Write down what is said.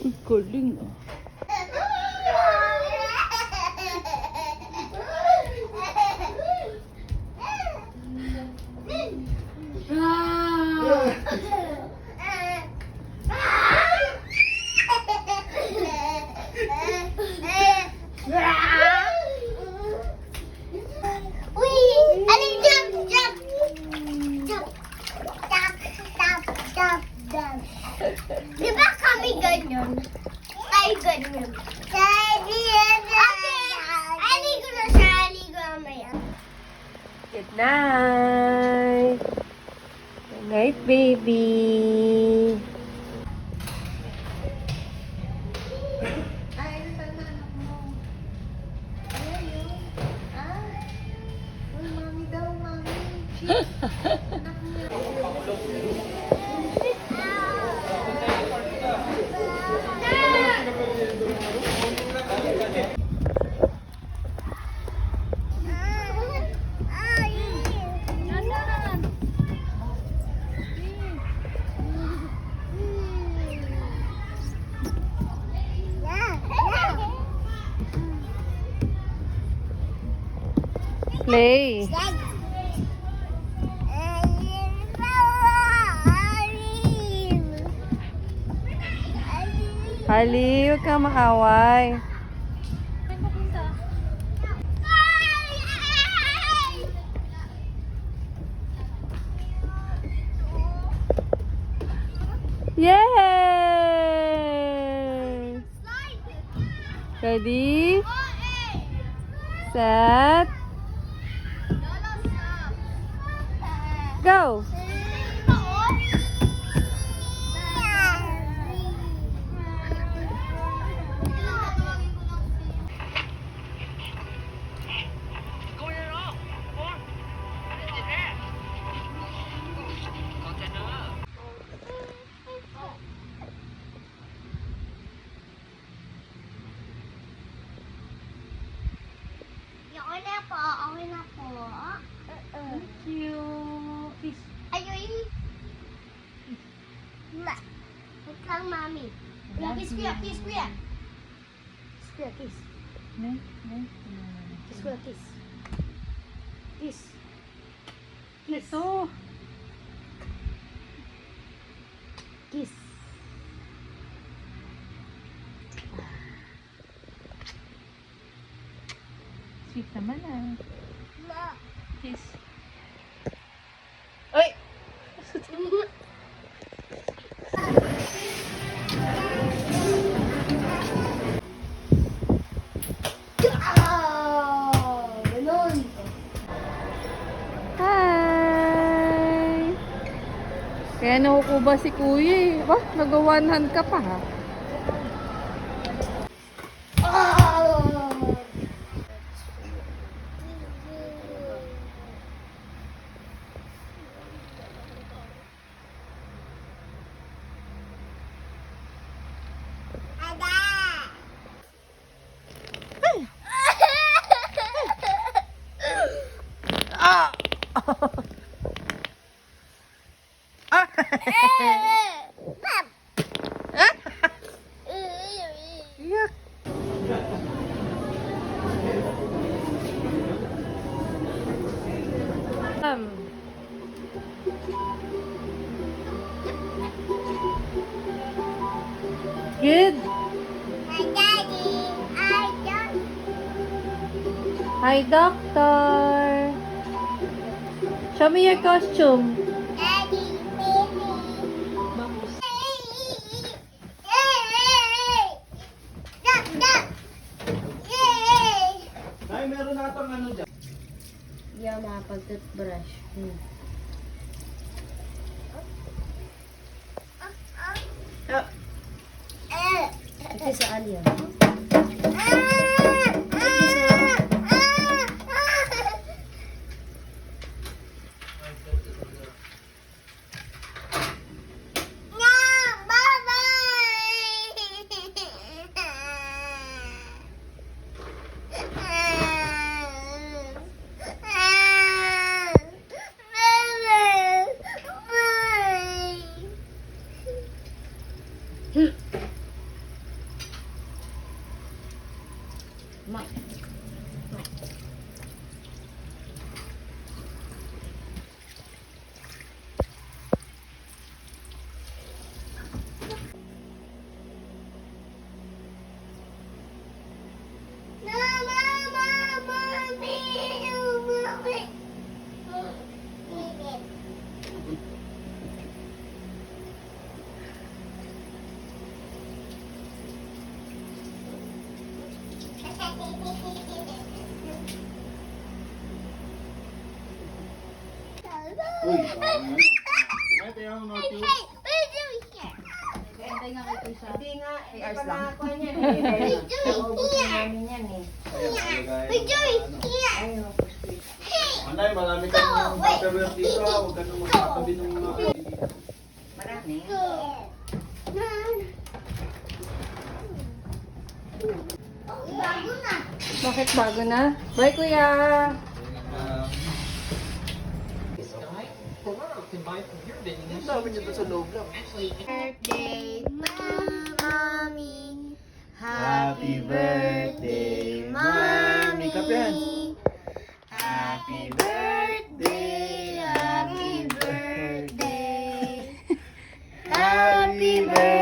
Uy, galing ah. Di ba kami ganyan? Ay, ganyan. Okay, aligo na siya. Aligo mamaya. Good night. Good night, baby. Ay, ano pa anak mo? Ay, yun. Uy, mami daw, mami. Anak mo. Play. Hali, huwag kang maaway. Yay! Ready? Set. Go! Okay na po. Okay na po. Thank you. Kiss. Ayun. Wait lang, mami. Kiss kuya, kiss kuya. Kiss kuya, kiss. Kiss kuya, kiss. Kiss. Ito. Kiss. Sweet naman ah. Ma. Kiss. Ay! Ganun. Hi! Kaya nakukuba si kuya eh. Bah, nag-one hand ka pa ha. Ah! Yak. Good. Hi, doctor. Show me your costume. Ay, meron na atang ano dyan. Hindi ako makapag-toothbrush. Ito sa alien. Ito yung Hey, naughty. hey, what are you doing here? Hindi nga, hindi pa What nakakuha niyan are you eh. doing Naubos here? namin yan eh. What are you doing here? Ayun. Hey, Anay, marami kang paperware dito. Huwag ka nang magkatabi ng mga dito. Marami. go. Bago na. Bakit bago na? Bye, kuya! Birthday, mommy. Happy birthday, Mommy. Kapihan. Happy birthday, happy birthday. Happy birthday.